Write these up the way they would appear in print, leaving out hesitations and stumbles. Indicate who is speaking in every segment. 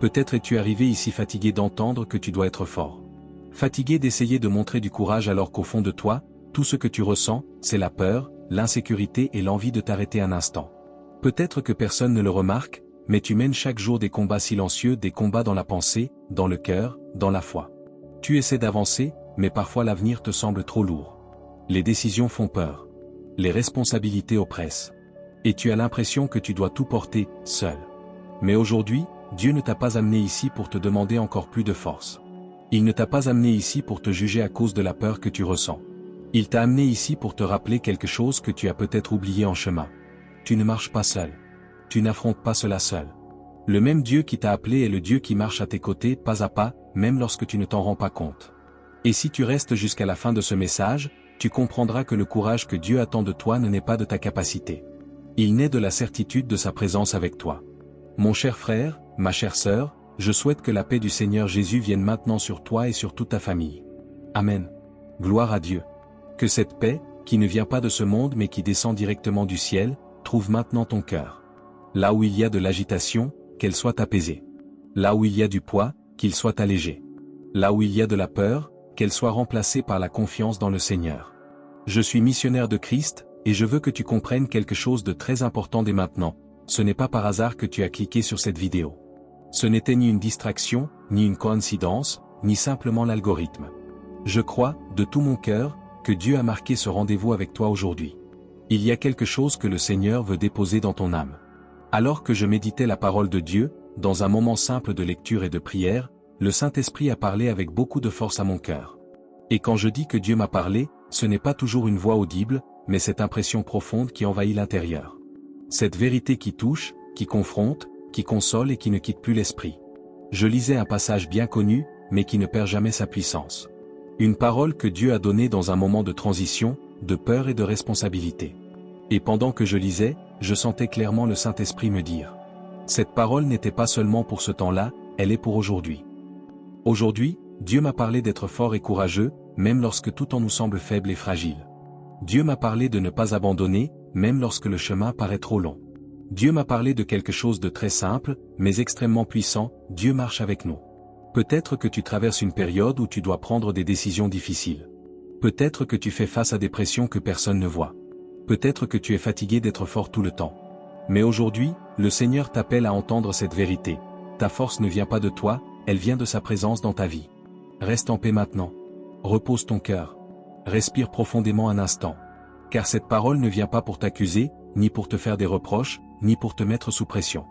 Speaker 1: Peut-être es-tu arrivé ici fatigué d'entendre que tu dois être fort. Fatigué d'essayer de montrer du courage alors qu'au fond de toi, tout ce que tu ressens, c'est la peur, l'insécurité et l'envie de t'arrêter un instant. Peut-être que personne ne le remarque, mais tu mènes chaque jour des combats silencieux, des combats dans la pensée, dans le cœur, dans la foi. Tu essaies d'avancer, mais parfois l'avenir te semble trop lourd. Les décisions font peur. Les responsabilités oppressent. Et tu as l'impression que tu dois tout porter, seul. Mais aujourd'hui, Dieu ne t'a pas amené ici pour te demander encore plus de force. Il ne t'a pas amené ici pour te juger à cause de la peur que tu ressens. Il t'a amené ici pour te rappeler quelque chose que tu as peut-être oublié en chemin. Tu ne marches pas seul. Tu n'affrontes pas cela seul. Le même Dieu qui t'a appelé est le Dieu qui marche à tes côtés pas à pas, même lorsque tu ne t'en rends pas compte. Et si tu restes jusqu'à la fin de ce message, tu comprendras que le courage que Dieu attend de toi ne naît pas de ta capacité. Il naît de la certitude de sa présence avec toi. Mon cher frère, ma chère sœur, je souhaite que la paix du Seigneur Jésus vienne maintenant sur toi et sur toute ta famille. Amen. Gloire à Dieu. Que cette paix, qui ne vient pas de ce monde mais qui descend directement du ciel, trouve maintenant ton cœur. Là où il y a de l'agitation, qu'elle soit apaisée. Là où il y a du poids, qu'il soit allégé. Là où il y a de la peur, qu'elle soit remplacée par la confiance dans le Seigneur. Je suis missionnaire de Christ, et je veux que tu comprennes quelque chose de très important dès maintenant. Ce n'est pas par hasard que tu as cliqué sur cette vidéo. Ce n'était ni une distraction, ni une coïncidence, ni simplement l'algorithme. Je crois, de tout mon cœur, que Dieu a marqué ce rendez-vous avec toi aujourd'hui. Il y a quelque chose que le Seigneur veut déposer dans ton âme. Alors que je méditais la parole de Dieu, dans un moment simple de lecture et de prière, le Saint-Esprit a parlé avec beaucoup de force à mon cœur. Et quand je dis que Dieu m'a parlé, ce n'est pas toujours une voix audible, mais cette impression profonde qui envahit l'intérieur. Cette vérité qui touche, qui confronte, qui console et qui ne quitte plus l'esprit. Je lisais un passage bien connu, mais qui ne perd jamais sa puissance. Une parole que Dieu a donnée dans un moment de transition, de peur et de responsabilité. Et pendant que je lisais, je sentais clairement le Saint-Esprit me dire: cette parole n'était pas seulement pour ce temps-là, elle est pour aujourd'hui. Aujourd'hui, Dieu m'a parlé d'être fort et courageux, même lorsque tout en nous semble faible et fragile. Dieu m'a parlé de ne pas abandonner, même lorsque le chemin paraît trop long. Dieu m'a parlé de quelque chose de très simple, mais extrêmement puissant: Dieu marche avec nous. Peut-être que tu traverses une période où tu dois prendre des décisions difficiles. Peut-être que tu fais face à des pressions que personne ne voit. Peut-être que tu es fatigué d'être fort tout le temps. Mais aujourd'hui, le Seigneur t'appelle à entendre cette vérité. Ta force ne vient pas de toi, elle vient de sa présence dans ta vie. Reste en paix maintenant. Repose ton cœur. Respire profondément un instant. Car cette parole ne vient pas pour t'accuser, ni pour te faire des reproches, ni pour te mettre sous pression.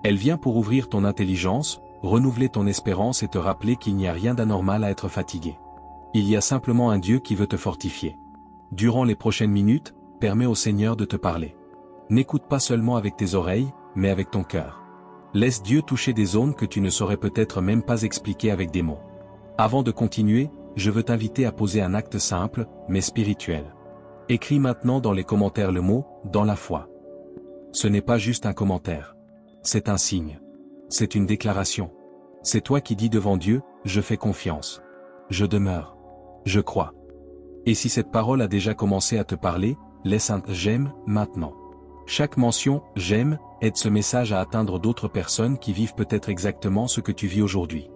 Speaker 1: Elle vient pour ouvrir ton intelligence, renouveler ton espérance et te rappeler qu'il n'y a rien d'anormal à être fatigué. Il y a simplement un Dieu qui veut te fortifier. Durant les prochaines minutes, permets au Seigneur de te parler. N'écoute pas seulement avec tes oreilles, mais avec ton cœur. Laisse Dieu toucher des zones que tu ne saurais peut-être même pas expliquer avec des mots. Avant de continuer, je veux t'inviter à poser un acte simple, mais spirituel. Écris maintenant dans les commentaires le mot « dans la foi ». Ce n'est pas juste un commentaire. C'est un signe. C'est une déclaration. C'est toi qui dis devant Dieu: je fais confiance. Je demeure. Je crois. Et si cette parole a déjà commencé à te parler, laisse un « j'aime » maintenant. Chaque mention « j'aime » aide ce message à atteindre d'autres personnes qui vivent peut-être exactement ce que tu vis aujourd'hui.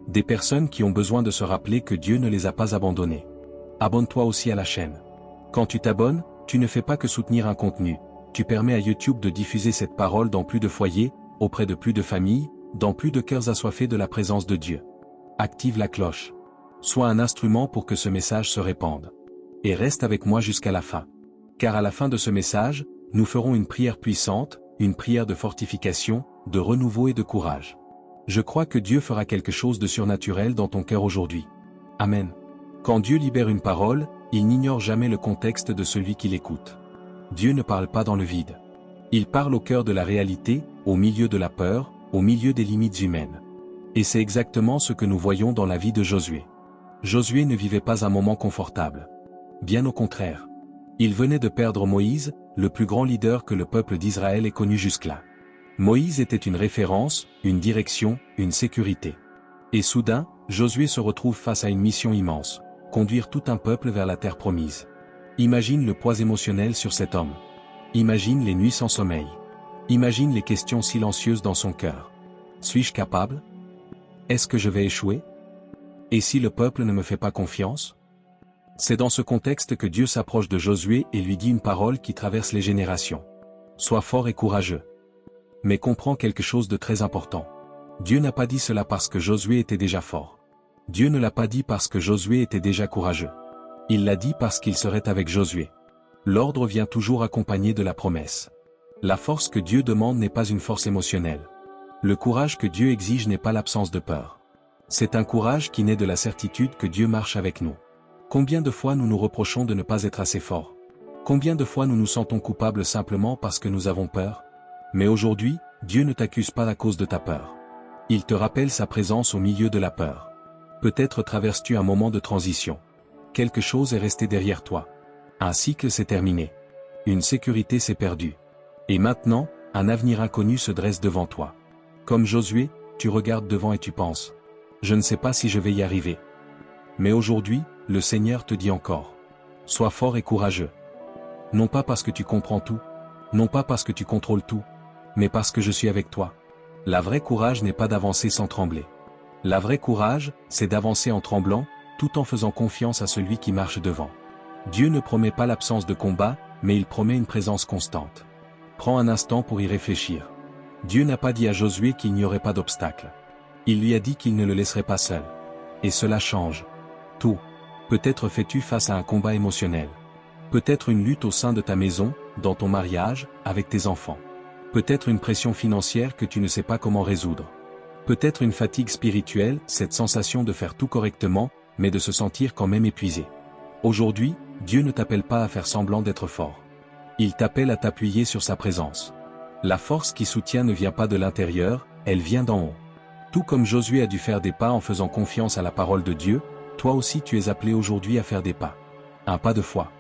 Speaker 1: Des personnes qui ont besoin de se rappeler que Dieu ne les a pas abandonnées. Abonne-toi aussi à la chaîne. Quand tu t'abonnes, tu ne fais pas que soutenir un contenu, tu permets à YouTube de diffuser cette parole dans plus de foyers, auprès de plus de familles, dans plus de cœurs assoiffés de la présence de Dieu. Active la cloche. Sois un instrument pour que ce message se répande. Et reste avec moi jusqu'à la fin. Car à la fin de ce message, nous ferons une prière puissante, une prière de fortification, de renouveau et de courage. Je crois que Dieu fera quelque chose de surnaturel dans ton cœur aujourd'hui. Amen. Quand Dieu libère une parole, il n'ignore jamais le contexte de celui qui l'écoute. Dieu ne parle pas dans le vide. Il parle au cœur de la réalité, au milieu de la peur, au milieu des limites humaines. Et c'est exactement ce que nous voyons dans la vie de Josué. Josué ne vivait pas un moment confortable. Bien au contraire. Il venait de perdre Moïse, le plus grand leader que le peuple d'Israël ait connu jusque-là. Moïse était une référence, une direction, une sécurité. Et soudain, Josué se retrouve face à une mission immense: conduire tout un peuple vers la terre promise. Imagine le poids émotionnel sur cet homme. Imagine les nuits sans sommeil. Imagine les questions silencieuses dans son cœur. Suis-je capable? Est-ce que je vais échouer? Et si le peuple ne me fait pas confiance? C'est dans ce contexte que Dieu s'approche de Josué et lui dit une parole qui traverse les générations. Sois fort et courageux. Mais comprends quelque chose de très important. Dieu n'a pas dit cela parce que Josué était déjà fort. Dieu ne l'a pas dit parce que Josué était déjà courageux. Il l'a dit parce qu'il serait avec Josué. L'ordre vient toujours accompagné de la promesse. La force que Dieu demande n'est pas une force émotionnelle. Le courage que Dieu exige n'est pas l'absence de peur. C'est un courage qui naît de la certitude que Dieu marche avec nous. Combien de fois nous nous reprochons de ne pas être assez forts? Combien de fois nous nous sentons coupables simplement parce que nous avons peur? Mais aujourd'hui, Dieu ne t'accuse pas à cause de ta peur. Il te rappelle sa présence au milieu de la peur. Peut-être traverses-tu un moment de transition. Quelque chose est resté derrière toi. Un cycle s'est terminé. Une sécurité s'est perdue. Et maintenant, un avenir inconnu se dresse devant toi. Comme Josué, tu regardes devant et tu penses: je ne sais pas si je vais y arriver. Mais aujourd'hui, le Seigneur te dit encore: sois fort et courageux. Non pas parce que tu comprends tout, non pas parce que tu contrôles tout, mais parce que je suis avec toi. La vraie courage n'est pas d'avancer sans trembler. La vraie courage, c'est d'avancer en tremblant, tout en faisant confiance à celui qui marche devant. Dieu ne promet pas l'absence de combat, mais il promet une présence constante. Prends un instant pour y réfléchir. Dieu n'a pas dit à Josué qu'il n'y aurait pas d'obstacle. Il lui a dit qu'il ne le laisserait pas seul. Et cela change tout. Peut-être fais-tu face à un combat émotionnel. Peut-être une lutte au sein de ta maison, dans ton mariage, avec tes enfants. Peut-être une pression financière que tu ne sais pas comment résoudre. Peut-être une fatigue spirituelle, cette sensation de faire tout correctement, mais de se sentir quand même épuisé. Aujourd'hui, Dieu ne t'appelle pas à faire semblant d'être fort. Il t'appelle à t'appuyer sur sa présence. La force qui soutient ne vient pas de l'intérieur, elle vient d'en haut. Tout comme Josué a dû faire des pas en faisant confiance à la parole de Dieu, toi aussi tu es appelé aujourd'hui à faire des pas. Un pas de foi.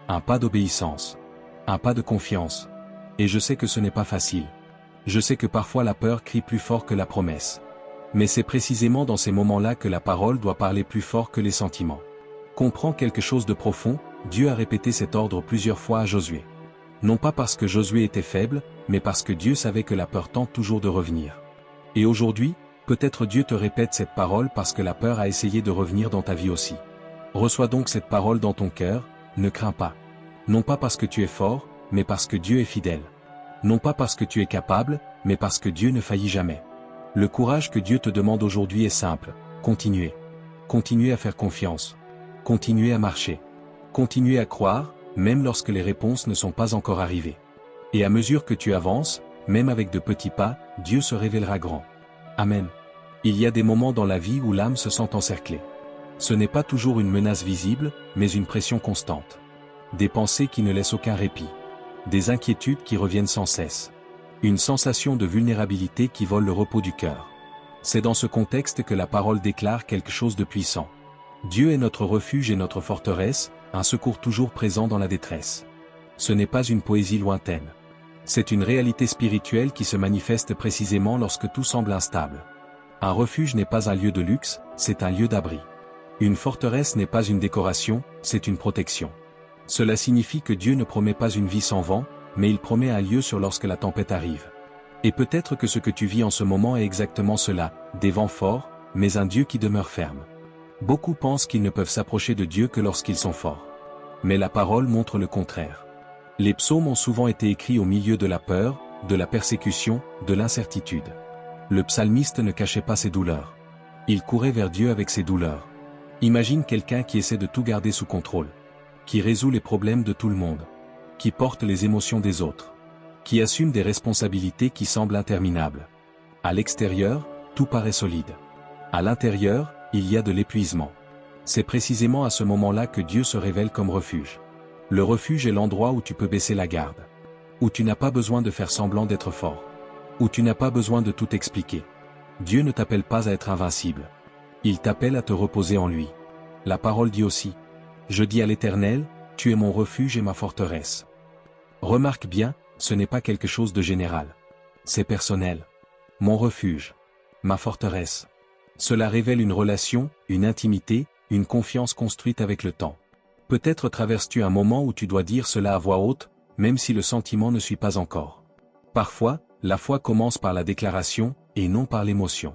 Speaker 1: Un pas d'obéissance. Un pas de confiance. Et je sais que ce n'est pas facile. Je sais que parfois la peur crie plus fort que la promesse. Mais c'est précisément dans ces moments-là que la parole doit parler plus fort que les sentiments. Comprends quelque chose de profond, Dieu a répété cet ordre plusieurs fois à Josué. Non pas parce que Josué était faible, mais parce que Dieu savait que la peur tente toujours de revenir. Et aujourd'hui, peut-être Dieu te répète cette parole parce que la peur a essayé de revenir dans ta vie aussi. Reçois donc cette parole dans ton cœur, ne crains pas. Non pas parce que tu es fort, mais parce que Dieu est fidèle. Non pas parce que tu es capable, mais parce que Dieu ne faillit jamais. Le courage que Dieu te demande aujourd'hui est simple: continuez. Continuez à faire confiance. Continuez à marcher. Continuez à croire, même lorsque les réponses ne sont pas encore arrivées. Et à mesure que tu avances, même avec de petits pas, Dieu se révélera grand. Amen. Il y a des moments dans la vie où l'âme se sent encerclée. Ce n'est pas toujours une menace visible, mais une pression constante. Des pensées qui ne laissent aucun répit. Des inquiétudes qui reviennent sans cesse. Une sensation de vulnérabilité qui vole le repos du cœur. C'est dans ce contexte que la parole déclare quelque chose de puissant. Dieu est notre refuge et notre forteresse, un secours toujours présent dans la détresse. Ce n'est pas une poésie lointaine. C'est une réalité spirituelle qui se manifeste précisément lorsque tout semble instable. Un refuge n'est pas un lieu de luxe, c'est un lieu d'abri. Une forteresse n'est pas une décoration, c'est une protection. Cela signifie que Dieu ne promet pas une vie sans vent, mais il promet un lieu sur lorsque la tempête arrive. Et peut-être que ce que tu vis en ce moment est exactement cela, des vents forts, mais un Dieu qui demeure ferme. Beaucoup pensent qu'ils ne peuvent s'approcher de Dieu que lorsqu'ils sont forts. Mais la parole montre le contraire. Les psaumes ont souvent été écrits au milieu de la peur, de la persécution, de l'incertitude. Le psalmiste ne cachait pas ses douleurs. Il courait vers Dieu avec ses douleurs. Imagine quelqu'un qui essaie de tout garder sous contrôle. Qui résout les problèmes de tout le monde. Qui porte les émotions des autres. Qui assume des responsabilités qui semblent interminables. À l'extérieur, tout paraît solide. À l'intérieur, il y a de l'épuisement. C'est précisément à ce moment-là que Dieu se révèle comme refuge. Le refuge est l'endroit où tu peux baisser la garde. Où tu n'as pas besoin de faire semblant d'être fort. Où tu n'as pas besoin de tout expliquer. Dieu ne t'appelle pas à être invincible. Il t'appelle à te reposer en lui. La parole dit aussi: je dis à l'Éternel, tu es mon refuge et ma forteresse. Remarque bien, ce n'est pas quelque chose de général. C'est personnel. Mon refuge. Ma forteresse. Cela révèle une relation, une intimité, une confiance construite avec le temps. Peut-être traverses-tu un moment où tu dois dire cela à voix haute, même si le sentiment ne suit pas encore. Parfois, la foi commence par la déclaration, et non par l'émotion.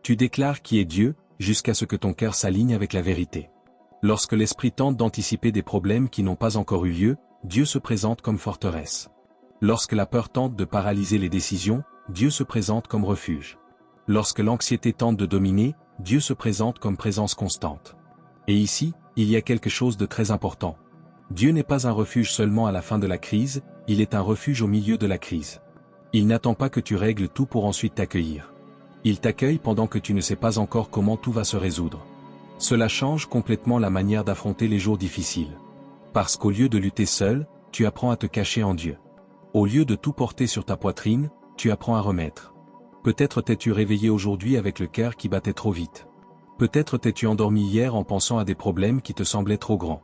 Speaker 1: Tu déclares qui est Dieu, jusqu'à ce que ton cœur s'aligne avec la vérité. Lorsque l'esprit tente d'anticiper des problèmes qui n'ont pas encore eu lieu, Dieu se présente comme forteresse. Lorsque la peur tente de paralyser les décisions, Dieu se présente comme refuge. Lorsque l'anxiété tente de dominer, Dieu se présente comme présence constante. Et ici, il y a quelque chose de très important. Dieu n'est pas un refuge seulement à la fin de la crise, il est un refuge au milieu de la crise. Il n'attend pas que tu règles tout pour ensuite t'accueillir. Il t'accueille pendant que tu ne sais pas encore comment tout va se résoudre. Cela change complètement la manière d'affronter les jours difficiles. Parce qu'au lieu de lutter seul, tu apprends à te cacher en Dieu. Au lieu de tout porter sur ta poitrine, tu apprends à remettre. Peut-être t'es-tu réveillé aujourd'hui avec le cœur qui battait trop vite. Peut-être t'es-tu endormi hier en pensant à des problèmes qui te semblaient trop grands.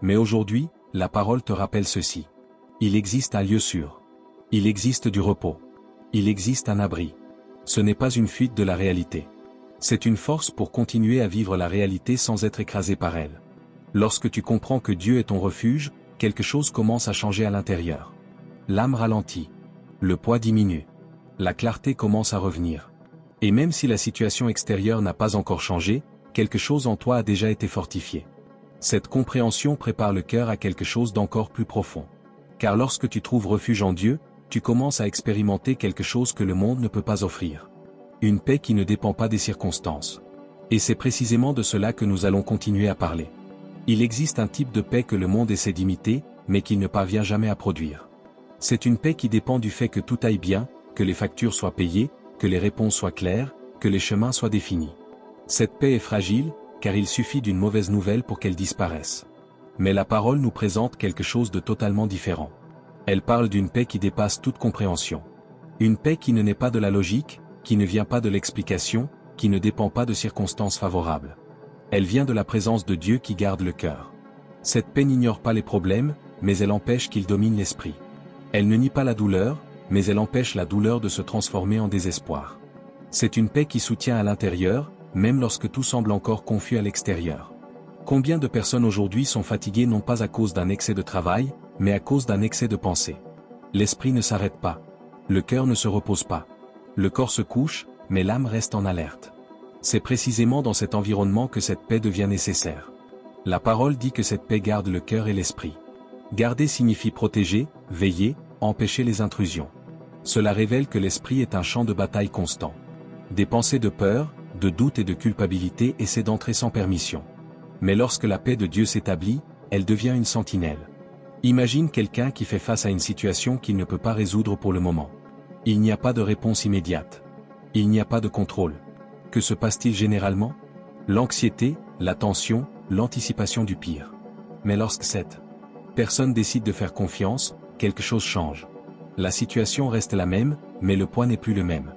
Speaker 1: Mais aujourd'hui, la parole te rappelle ceci. Il existe un lieu sûr. Il existe du repos. Il existe un abri. Ce n'est pas une fuite de la réalité. C'est une force pour continuer à vivre la réalité sans être écrasé par elle. Lorsque tu comprends que Dieu est ton refuge, quelque chose commence à changer à l'intérieur. L'âme ralentit. Le poids diminue. La clarté commence à revenir. Et même si la situation extérieure n'a pas encore changé, quelque chose en toi a déjà été fortifié. Cette compréhension prépare le cœur à quelque chose d'encore plus profond. Car lorsque tu trouves refuge en Dieu, tu commences à expérimenter quelque chose que le monde ne peut pas offrir. Une paix qui ne dépend pas des circonstances. Et c'est précisément de cela que nous allons continuer à parler. Il existe un type de paix que le monde essaie d'imiter, mais qu'il ne parvient jamais à produire. C'est une paix qui dépend du fait que tout aille bien, que les factures soient payées, que les réponses soient claires, que les chemins soient définis. Cette paix est fragile, car il suffit d'une mauvaise nouvelle pour qu'elle disparaisse. Mais la parole nous présente quelque chose de totalement différent. Elle parle d'une paix qui dépasse toute compréhension. Une paix qui ne naît pas de la logique, qui ne vient pas de l'explication, qui ne dépend pas de circonstances favorables. Elle vient de la présence de Dieu qui garde le cœur. Cette paix n'ignore pas les problèmes, mais elle empêche qu'ils dominent l'esprit. Elle ne nie pas la douleur, mais elle empêche la douleur de se transformer en désespoir. C'est une paix qui soutient à l'intérieur, même lorsque tout semble encore confus à l'extérieur. Combien de personnes aujourd'hui sont fatiguées non pas à cause d'un excès de travail, mais à cause d'un excès de pensée. L'esprit ne s'arrête pas. Le cœur ne se repose pas. Le corps se couche, mais l'âme reste en alerte. C'est précisément dans cet environnement que cette paix devient nécessaire. La parole dit que cette paix garde le cœur et l'esprit. Garder signifie protéger, veiller, empêcher les intrusions. Cela révèle que l'esprit est un champ de bataille constant. Des pensées de peur, de doute et de culpabilité essaient d'entrer sans permission. Mais lorsque la paix de Dieu s'établit, elle devient une sentinelle. Imagine quelqu'un qui fait face à une situation qu'il ne peut pas résoudre pour le moment. Il n'y a pas de réponse immédiate. Il n'y a pas de contrôle. Que se passe-t-il généralement? L'anxiété, la tension, l'anticipation du pire. Mais lorsque cette personne décide de faire confiance, quelque chose change. La situation reste la même, mais le poids n'est plus le même.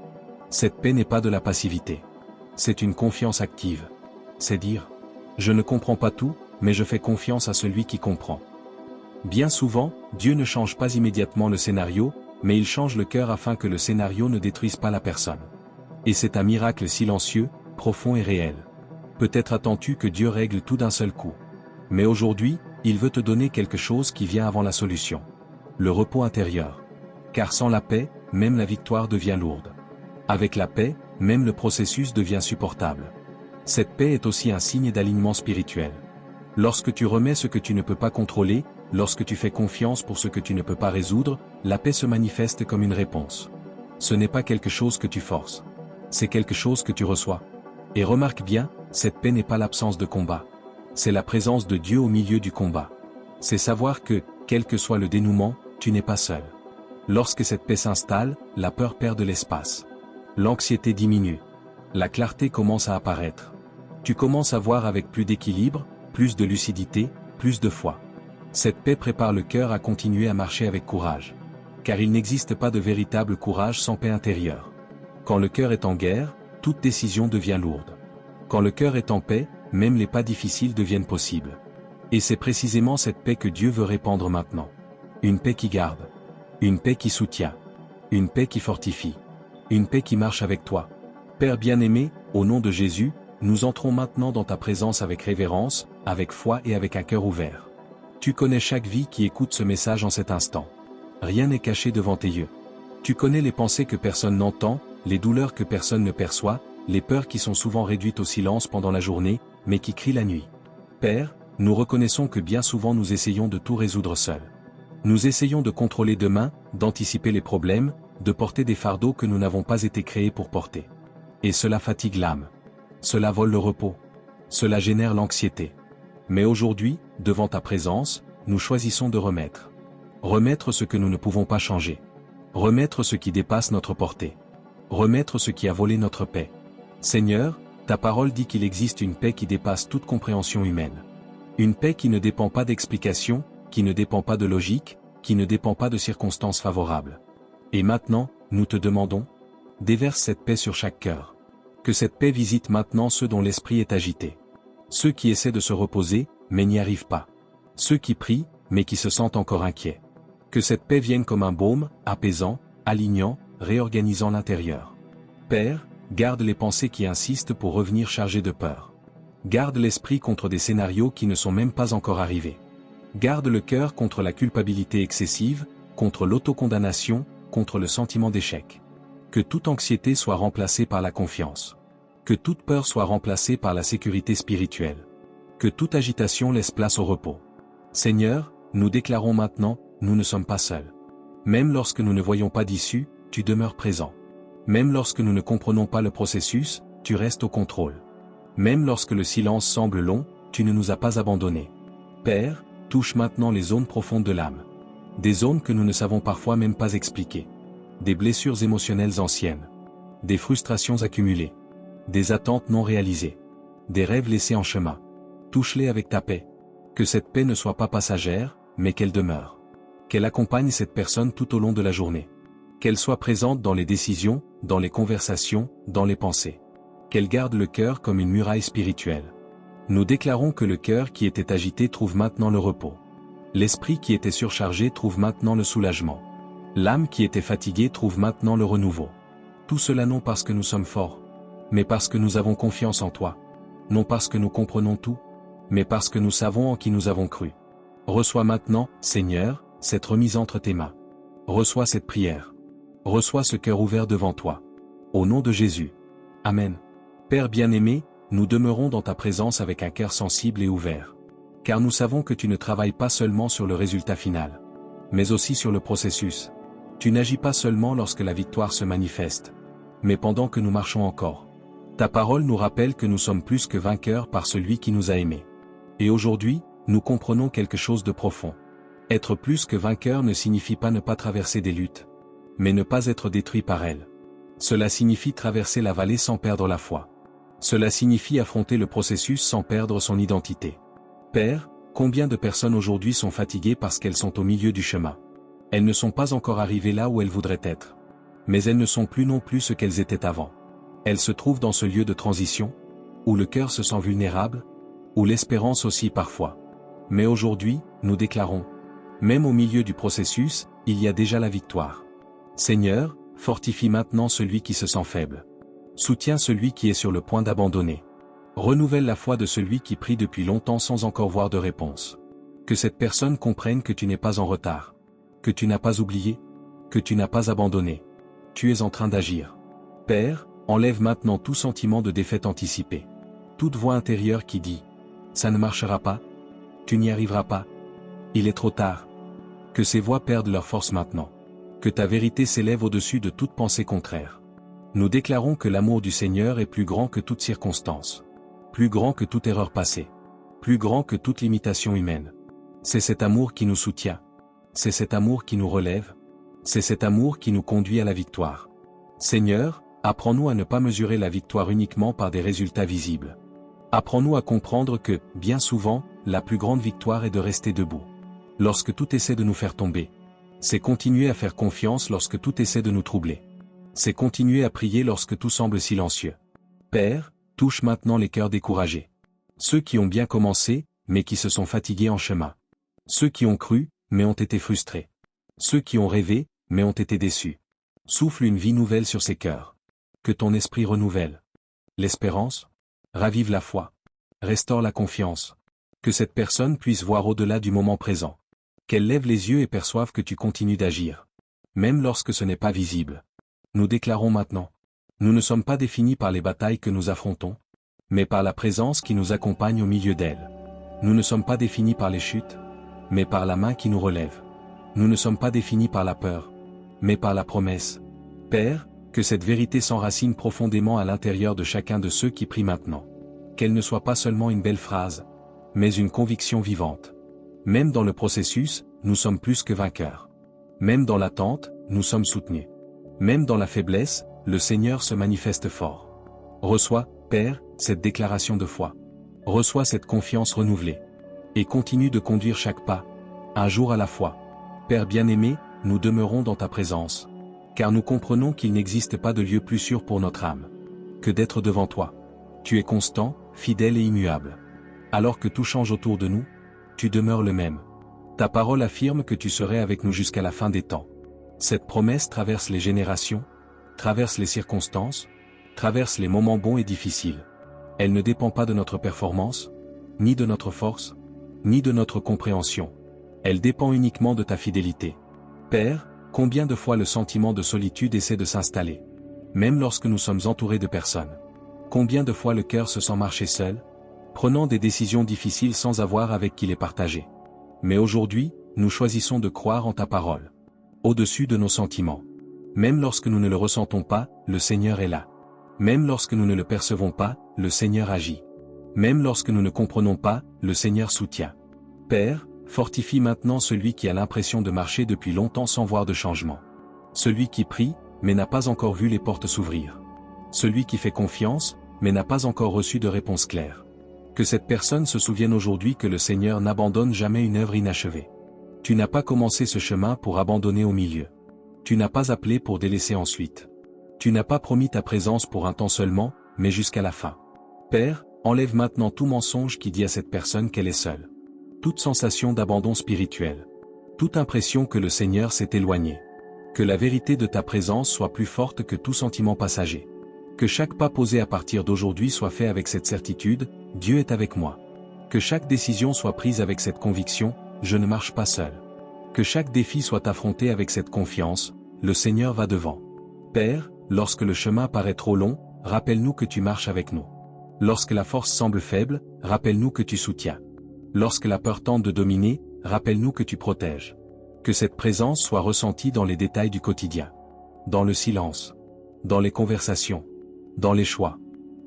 Speaker 1: Cette paix n'est pas de la passivité. C'est une confiance active. C'est dire, je ne comprends pas tout, mais je fais confiance à celui qui comprend. Bien souvent, Dieu ne change pas immédiatement le scénario, mais il change le cœur afin que le scénario ne détruise pas la personne. Et c'est un miracle silencieux, profond et réel. Peut-être attends-tu que Dieu règle tout d'un seul coup. Mais aujourd'hui, il veut te donner quelque chose qui vient avant la solution. Le repos intérieur. Car sans la paix, même la victoire devient lourde. Avec la paix, même le processus devient supportable. Cette paix est aussi un signe d'alignement spirituel. Lorsque tu remets ce que tu ne peux pas contrôler, lorsque tu fais confiance pour ce que tu ne peux pas résoudre, la paix se manifeste comme une réponse. Ce n'est pas quelque chose que tu forces. C'est quelque chose que tu reçois. Et remarque bien, cette paix n'est pas l'absence de combat. C'est la présence de Dieu au milieu du combat. C'est savoir que, quel que soit le dénouement, tu n'es pas seul. Lorsque cette paix s'installe, la peur perd de l'espace. L'anxiété diminue. La clarté commence à apparaître. Tu commences à voir avec plus d'équilibre, plus de lucidité, plus de foi. Cette paix prépare le cœur à continuer à marcher avec courage. Car il n'existe pas de véritable courage sans paix intérieure. Quand le cœur est en guerre, toute décision devient lourde. Quand le cœur est en paix, même les pas difficiles deviennent possibles. Et c'est précisément cette paix que Dieu veut répandre maintenant. Une paix qui garde. Une paix qui soutient. Une paix qui fortifie. Une paix qui marche avec toi. Père bien-aimé, au nom de Jésus, nous entrons maintenant dans ta présence avec révérence, avec foi et avec un cœur ouvert. Tu connais chaque vie qui écoute ce message en cet instant. Rien n'est caché devant tes yeux. Tu connais les pensées que personne n'entend, les douleurs que personne ne perçoit, les peurs qui sont souvent réduites au silence pendant la journée, mais qui crient la nuit. Père, nous reconnaissons que bien souvent nous essayons de tout résoudre seuls. Nous essayons de contrôler demain, d'anticiper les problèmes, de porter des fardeaux que nous n'avons pas été créés pour porter. Et cela fatigue l'âme. Cela vole le repos. Cela génère l'anxiété. Mais aujourd'hui, devant ta présence, nous choisissons de remettre. Remettre ce que nous ne pouvons pas changer. Remettre ce qui dépasse notre portée. Remettre ce qui a volé notre paix. Seigneur, ta parole dit qu'il existe une paix qui dépasse toute compréhension humaine. Une paix qui ne dépend pas d'explications, qui ne dépend pas de logique, qui ne dépend pas de circonstances favorables. Et maintenant, nous te demandons, déverse cette paix sur chaque cœur. Que cette paix visite maintenant ceux dont l'esprit est agité. Ceux qui essaient de se reposer, mais n'y arrivent pas. Ceux qui prient, mais qui se sentent encore inquiets. Que cette paix vienne comme un baume, apaisant, alignant, réorganisant l'intérieur. Père, garde les pensées qui insistent pour revenir chargées de peur. Garde l'esprit contre des scénarios qui ne sont même pas encore arrivés. Garde le cœur contre la culpabilité excessive, contre l'autocondamnation, contre le sentiment d'échec. Que toute anxiété soit remplacée par la confiance. Que toute peur soit remplacée par la sécurité spirituelle. Que toute agitation laisse place au repos. Seigneur, nous déclarons maintenant, nous ne sommes pas seuls. Même lorsque nous ne voyons pas d'issue, tu demeures présent. Même lorsque nous ne comprenons pas le processus, tu restes au contrôle. Même lorsque le silence semble long, tu ne nous as pas abandonnés. Père, touche maintenant les zones profondes de l'âme. Des zones que nous ne savons parfois même pas expliquer. Des blessures émotionnelles anciennes. Des frustrations accumulées. Des attentes non réalisées. Des rêves laissés en chemin. Touche-les avec ta paix. Que cette paix ne soit pas passagère, mais qu'elle demeure. Qu'elle accompagne cette personne tout au long de la journée. Qu'elle soit présente dans les décisions, dans les conversations, dans les pensées. Qu'elle garde le cœur comme une muraille spirituelle. Nous déclarons que le cœur qui était agité trouve maintenant le repos. L'esprit qui était surchargé trouve maintenant le soulagement. L'âme qui était fatiguée trouve maintenant le renouveau. Tout cela non parce que nous sommes forts, mais parce que nous avons confiance en toi. Non parce que nous comprenons tout, mais parce que nous savons en qui nous avons cru. Reçois maintenant, Seigneur, cette remise entre tes mains. Reçois cette prière. Reçois ce cœur ouvert devant toi. Au nom de Jésus. Amen. Père bien-aimé, nous demeurons dans ta présence avec un cœur sensible et ouvert. Car nous savons que tu ne travailles pas seulement sur le résultat final, mais aussi sur le processus. Tu n'agis pas seulement lorsque la victoire se manifeste, mais pendant que nous marchons encore. Ta parole nous rappelle que nous sommes plus que vainqueurs par celui qui nous a aimés. Et aujourd'hui, nous comprenons quelque chose de profond. Être plus que vainqueur ne signifie pas ne pas traverser des luttes, mais ne pas être détruit par elles. Cela signifie traverser la vallée sans perdre la foi. Cela signifie affronter le processus sans perdre son identité. Père, combien de personnes aujourd'hui sont fatiguées parce qu'elles sont au milieu du chemin? Elles ne sont pas encore arrivées là où elles voudraient être. Mais elles ne sont plus non plus ce qu'elles étaient avant. Elles se trouvent dans ce lieu de transition, où le cœur se sent vulnérable, où l'espérance aussi parfois. Mais aujourd'hui, nous déclarons, même au milieu du processus, il y a déjà la victoire. Seigneur, fortifie maintenant celui qui se sent faible. Soutiens celui qui est sur le point d'abandonner. Renouvelle la foi de celui qui prie depuis longtemps sans encore voir de réponse. Que cette personne comprenne que tu n'es pas en retard. Que tu n'as pas oublié. Que tu n'as pas abandonné. Tu es en train d'agir. Père, enlève maintenant tout sentiment de défaite anticipée. Toute voix intérieure qui dit « Ça ne marchera pas. Tu n'y arriveras pas. Il est trop tard. » Que ces voix perdent leur force maintenant. Que ta vérité s'élève au-dessus de toute pensée contraire. Nous déclarons que l'amour du Seigneur est plus grand que toute circonstance. Plus grand que toute erreur passée. Plus grand que toute limitation humaine. C'est cet amour qui nous soutient. C'est cet amour qui nous relève. C'est cet amour qui nous conduit à la victoire. Seigneur, apprends-nous à ne pas mesurer la victoire uniquement par des résultats visibles. Apprends-nous à comprendre que, bien souvent, la plus grande victoire est de rester debout. Lorsque tout essaie de nous faire tomber. C'est continuer à faire confiance lorsque tout essaie de nous troubler. C'est continuer à prier lorsque tout semble silencieux. Père, touche maintenant les cœurs découragés. Ceux qui ont bien commencé, mais qui se sont fatigués en chemin. Ceux qui ont cru, mais ont été frustrés. Ceux qui ont rêvé, mais ont été déçus. Souffle une vie nouvelle sur ces cœurs. Que ton esprit renouvelle l'espérance, ravive la foi, restaure la confiance. Que cette personne puisse voir au-delà du moment présent. Qu'elle lève les yeux et perçoive que tu continues d'agir. Même lorsque ce n'est pas visible. Nous déclarons maintenant. Nous ne sommes pas définis par les batailles que nous affrontons, mais par la présence qui nous accompagne au milieu d'elles. Nous ne sommes pas définis par les chutes, mais par la main qui nous relève. Nous ne sommes pas définis par la peur, mais par la promesse. Père, que cette vérité s'enracine profondément à l'intérieur de chacun de ceux qui prient maintenant. Qu'elle ne soit pas seulement une belle phrase, mais une conviction vivante. Même dans le processus, nous sommes plus que vainqueurs. Même dans l'attente, nous sommes soutenus. Même dans la faiblesse, le Seigneur se manifeste fort. Reçois, Père, cette déclaration de foi. Reçois cette confiance renouvelée. Et continue de conduire chaque pas, un jour à la fois. Père bien-aimé, nous demeurons dans ta présence. Car nous comprenons qu'il n'existe pas de lieu plus sûr pour notre âme que d'être devant toi. Tu es constant, fidèle et immuable. Alors que tout change autour de nous, tu demeures le même. Ta parole affirme que tu serais avec nous jusqu'à la fin des temps. Cette promesse traverse les générations, traverse les circonstances, traverse les moments bons et difficiles. Elle ne dépend pas de notre performance, ni de notre force, ni de notre compréhension. Elle dépend uniquement de ta fidélité. Père, combien de fois le sentiment de solitude essaie de s'installer, même lorsque nous sommes entourés de personnes. Combien de fois le cœur se sent marcher seul, prenant des décisions difficiles sans avoir avec qui les partager. Mais aujourd'hui, nous choisissons de croire en ta parole. Au-dessus de nos sentiments. Même lorsque nous ne le ressentons pas, le Seigneur est là. Même lorsque nous ne le percevons pas, le Seigneur agit. Même lorsque nous ne comprenons pas, le Seigneur soutient. Père, fortifie maintenant celui qui a l'impression de marcher depuis longtemps sans voir de changement. Celui qui prie, mais n'a pas encore vu les portes s'ouvrir. Celui qui fait confiance, mais n'a pas encore reçu de réponse claire. Que cette personne se souvienne aujourd'hui que le Seigneur n'abandonne jamais une œuvre inachevée. Tu n'as pas commencé ce chemin pour abandonner au milieu. Tu n'as pas appelé pour délaisser ensuite. Tu n'as pas promis ta présence pour un temps seulement, mais jusqu'à la fin. Père, enlève maintenant tout mensonge qui dit à cette personne qu'elle est seule. Toute sensation d'abandon spirituel. Toute impression que le Seigneur s'est éloigné. Que la vérité de ta présence soit plus forte que tout sentiment passager. Que chaque pas posé à partir d'aujourd'hui soit fait avec cette certitude, Dieu est avec moi. Que chaque décision soit prise avec cette conviction, je ne marche pas seul. Que chaque défi soit affronté avec cette confiance, le Seigneur va devant. Père, lorsque le chemin paraît trop long, rappelle-nous que tu marches avec nous. Lorsque la force semble faible, rappelle-nous que tu soutiens. Lorsque la peur tente de dominer, rappelle-nous que tu protèges. Que cette présence soit ressentie dans les détails du quotidien. Dans le silence. Dans les conversations. Dans les choix.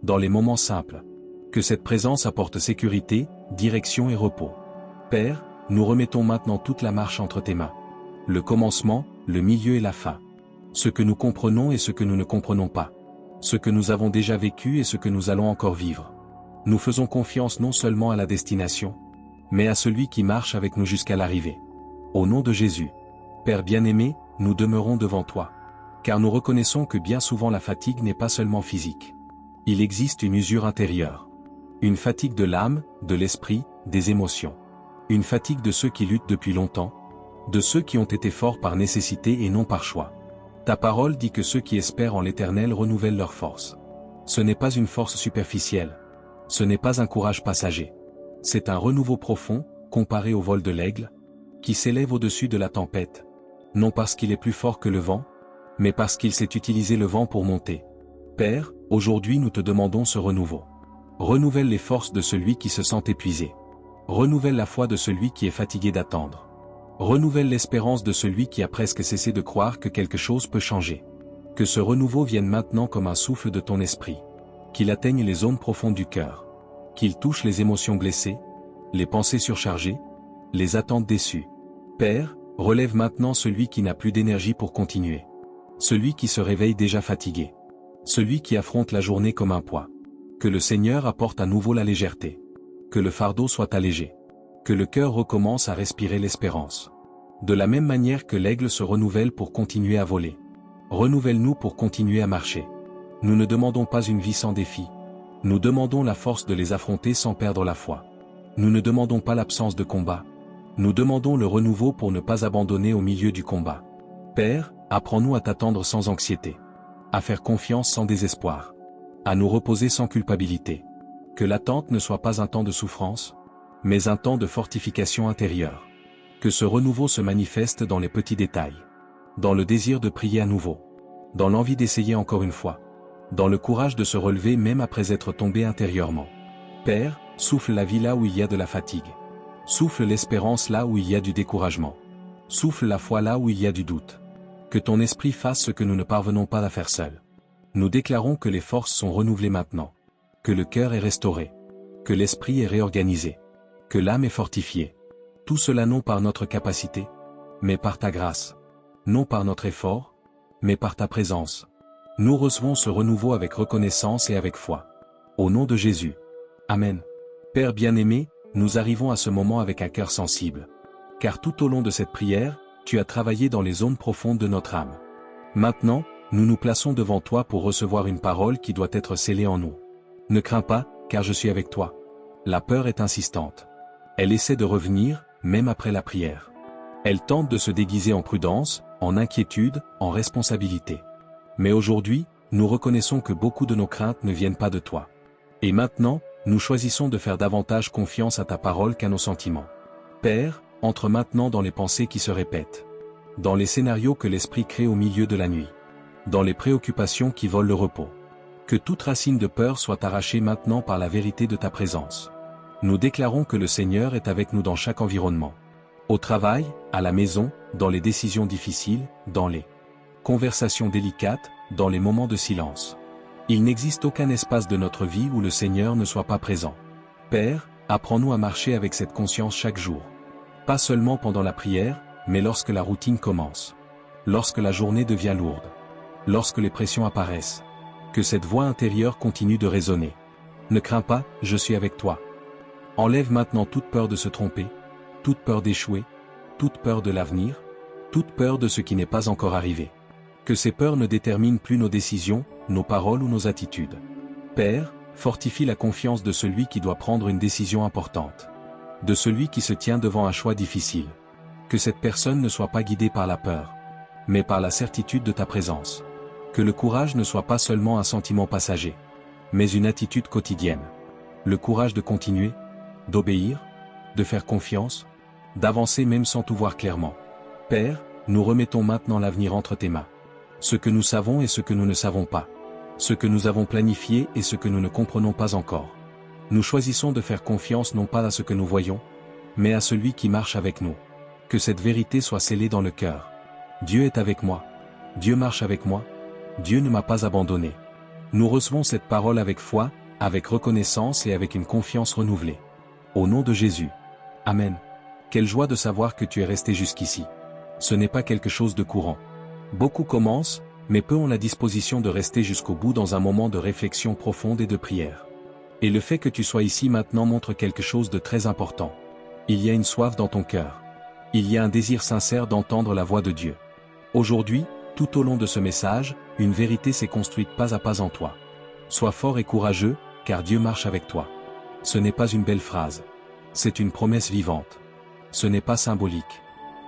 Speaker 1: Dans les moments simples. Que cette présence apporte sécurité, direction et repos. Père, nous remettons maintenant toute la marche entre tes mains. Le commencement, le milieu et la fin. Ce que nous comprenons et ce que nous ne comprenons pas. Ce que nous avons déjà vécu et ce que nous allons encore vivre. Nous faisons confiance non seulement à la destination, mais à celui qui marche avec nous jusqu'à l'arrivée. Au nom de Jésus. Père bien-aimé, nous demeurons devant toi. Car nous reconnaissons que bien souvent la fatigue n'est pas seulement physique. Il existe une usure intérieure. Une fatigue de l'âme, de l'esprit, des émotions. Une fatigue de ceux qui luttent depuis longtemps, de ceux qui ont été forts par nécessité et non par choix. Ta parole dit que ceux qui espèrent en l'Éternel renouvellent leur force. Ce n'est pas une force superficielle. Ce n'est pas un courage passager. C'est un renouveau profond, comparé au vol de l'aigle, qui s'élève au-dessus de la tempête. Non parce qu'il est plus fort que le vent, mais parce qu'il sait utiliser le vent pour monter. Père, aujourd'hui nous te demandons ce renouveau. Renouvelle les forces de celui qui se sent épuisé. Renouvelle la foi de celui qui est fatigué d'attendre. Renouvelle l'espérance de celui qui a presque cessé de croire que quelque chose peut changer. Que ce renouveau vienne maintenant comme un souffle de ton esprit. Qu'il atteigne les zones profondes du cœur. Qu'il touche les émotions blessées, les pensées surchargées, les attentes déçues. Père, relève maintenant celui qui n'a plus d'énergie pour continuer. Celui qui se réveille déjà fatigué. Celui qui affronte la journée comme un poids. Que le Seigneur apporte à nouveau la légèreté. Que le fardeau soit allégé. Que le cœur recommence à respirer l'espérance. De la même manière que l'aigle se renouvelle pour continuer à voler. Renouvelle-nous pour continuer à marcher. Nous ne demandons pas une vie sans défi. Nous demandons la force de les affronter sans perdre la foi. Nous ne demandons pas l'absence de combat. Nous demandons le renouveau pour ne pas abandonner au milieu du combat. Père, apprends-nous à t'attendre sans anxiété. À faire confiance sans désespoir. À nous reposer sans culpabilité. Que l'attente ne soit pas un temps de souffrance, mais un temps de fortification intérieure. Que ce renouveau se manifeste dans les petits détails. Dans le désir de prier à nouveau. Dans l'envie d'essayer encore une fois. dans le courage de se relever même après être tombé intérieurement. Père, souffle la vie là où il y a de la fatigue. Souffle l'espérance là où il y a du découragement. Souffle la foi là où il y a du doute. Que ton esprit fasse ce que nous ne parvenons pas à faire seuls. Nous déclarons que les forces sont renouvelées maintenant. Que le cœur est restauré. Que l'esprit est réorganisé. Que l'âme est fortifiée. Tout cela non par notre capacité, mais par ta grâce. Non par notre effort, mais par ta présence. Nous recevons ce renouveau avec reconnaissance et avec foi. Au nom de Jésus. Amen. Père bien-aimé, nous arrivons à ce moment avec un cœur sensible. Car tout au long de cette prière, tu as travaillé dans les zones profondes de notre âme. Maintenant, nous nous plaçons devant toi pour recevoir une parole qui doit être scellée en nous. Ne crains pas, car je suis avec toi. La peur est insistante. Elle essaie de revenir, même après la prière. Elle tente de se déguiser en prudence, en inquiétude, en responsabilité. Mais aujourd'hui, nous reconnaissons que beaucoup de nos craintes ne viennent pas de toi. Et maintenant, nous choisissons de faire davantage confiance à ta parole qu'à nos sentiments. Père, entre maintenant dans les pensées qui se répètent. Dans les scénarios que l'esprit crée au milieu de la nuit. Dans les préoccupations qui volent le repos. Que toute racine de peur soit arrachée maintenant par la vérité de ta présence. Nous déclarons que le Seigneur est avec nous dans chaque environnement. Au travail, à la maison, dans les décisions difficiles, dans les conversations délicates, dans les moments de silence. Il n'existe aucun espace de notre vie où le Seigneur ne soit pas présent. Père, apprends-nous à marcher avec cette conscience chaque jour. Pas seulement pendant la prière, mais lorsque la routine commence. Lorsque la journée devient lourde. Lorsque les pressions apparaissent. Que cette voix intérieure continue de résonner. Ne crains pas, je suis avec toi. Enlève maintenant toute peur de se tromper, toute peur d'échouer, toute peur de l'avenir, toute peur de ce qui n'est pas encore arrivé. Que ces peurs ne déterminent plus nos décisions, nos paroles ou nos attitudes. Père, fortifie la confiance de celui qui doit prendre une décision importante. De celui qui se tient devant un choix difficile. Que cette personne ne soit pas guidée par la peur, mais par la certitude de ta présence. Que le courage ne soit pas seulement un sentiment passager, mais une attitude quotidienne. Le courage de continuer, d'obéir, de faire confiance, d'avancer même sans tout voir clairement. Père, nous remettons maintenant l'avenir entre tes mains. Ce que nous savons et ce que nous ne savons pas. Ce que nous avons planifié et ce que nous ne comprenons pas encore. Nous choisissons de faire confiance non pas à ce que nous voyons, mais à celui qui marche avec nous. Que cette vérité soit scellée dans le cœur. Dieu est avec moi. Dieu marche avec moi. Dieu ne m'a pas abandonné. Nous recevons cette parole avec foi, avec reconnaissance et avec une confiance renouvelée. Au nom de Jésus. Amen. Quelle joie de savoir que tu es resté jusqu'ici. Ce n'est pas quelque chose de courant. Beaucoup commencent, mais peu ont la disposition de rester jusqu'au bout dans un moment de réflexion profonde et de prière. Et le fait que tu sois ici maintenant montre quelque chose de très important. Il y a une soif dans ton cœur. Il y a un désir sincère d'entendre la voix de Dieu. Aujourd'hui, tout au long de ce message, une vérité s'est construite pas à pas en toi. Sois fort et courageux, car Dieu marche avec toi. Ce n'est pas une belle phrase. C'est une promesse vivante. Ce n'est pas symbolique.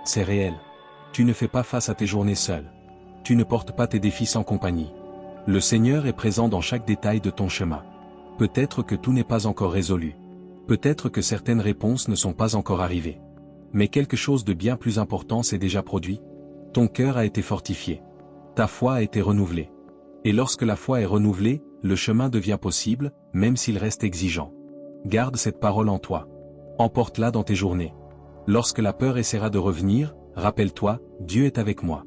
Speaker 1: C'est réel. Tu ne fais pas face à tes journées seul. Tu ne portes pas tes défis sans compagnie. Le Seigneur est présent dans chaque détail de ton chemin. Peut-être que tout n'est pas encore résolu. Peut-être que certaines réponses ne sont pas encore arrivées. Mais quelque chose de bien plus important s'est déjà produit. Ton cœur a été fortifié. Ta foi a été renouvelée. Et lorsque la foi est renouvelée, le chemin devient possible, même s'il reste exigeant. Garde cette parole en toi. Emporte-la dans tes journées. Lorsque la peur essaiera de revenir, rappelle-toi, Dieu est avec moi.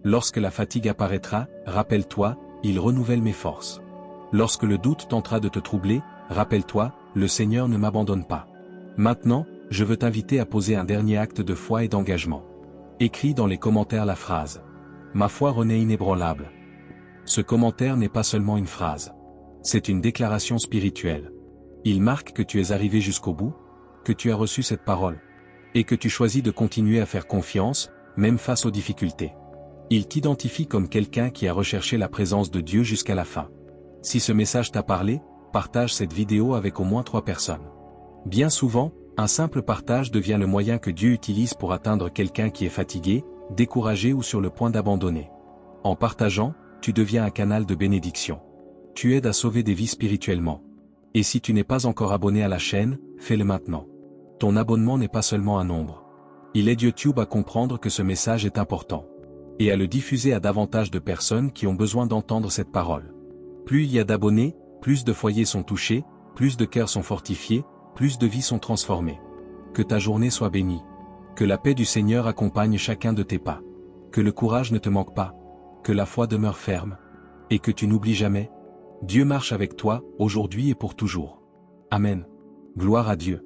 Speaker 1: Lorsque la fatigue apparaîtra, rappelle-toi, il renouvelle mes forces. Lorsque le doute tentera de te troubler, rappelle-toi, le Seigneur ne m'abandonne pas. Maintenant, je veux t'inviter à poser un dernier acte de foi et d'engagement. Écris dans les commentaires la phrase « Ma foi renaît inébranlable ». Ce commentaire n'est pas seulement une phrase. C'est une déclaration spirituelle. Il marque que tu es arrivé jusqu'au bout, que tu as reçu cette parole, et que tu choisis de continuer à faire confiance, même face aux difficultés. Il t'identifie comme quelqu'un qui a recherché la présence de Dieu jusqu'à la fin. Si ce message t'a parlé, partage cette vidéo avec au moins 3 personnes. Bien souvent, un simple partage devient le moyen que Dieu utilise pour atteindre quelqu'un qui est fatigué, découragé ou sur le point d'abandonner. En partageant, tu deviens un canal de bénédiction. Tu aides à sauver des vies spirituellement. Et si tu n'es pas encore abonné à la chaîne, fais-le maintenant. Ton abonnement n'est pas seulement un nombre. Il aide YouTube à comprendre que ce message est important. Et à le diffuser à davantage de personnes qui ont besoin d'entendre cette parole. Plus il y a d'abonnés, plus de foyers sont touchés, plus de cœurs sont fortifiés, plus de vies sont transformées. Que ta journée soit bénie. Que la paix du Seigneur accompagne chacun de tes pas. Que le courage ne te manque pas. Que la foi demeure ferme. Et que tu n'oublies jamais. Dieu marche avec toi, aujourd'hui et pour toujours. Amen. Gloire à Dieu.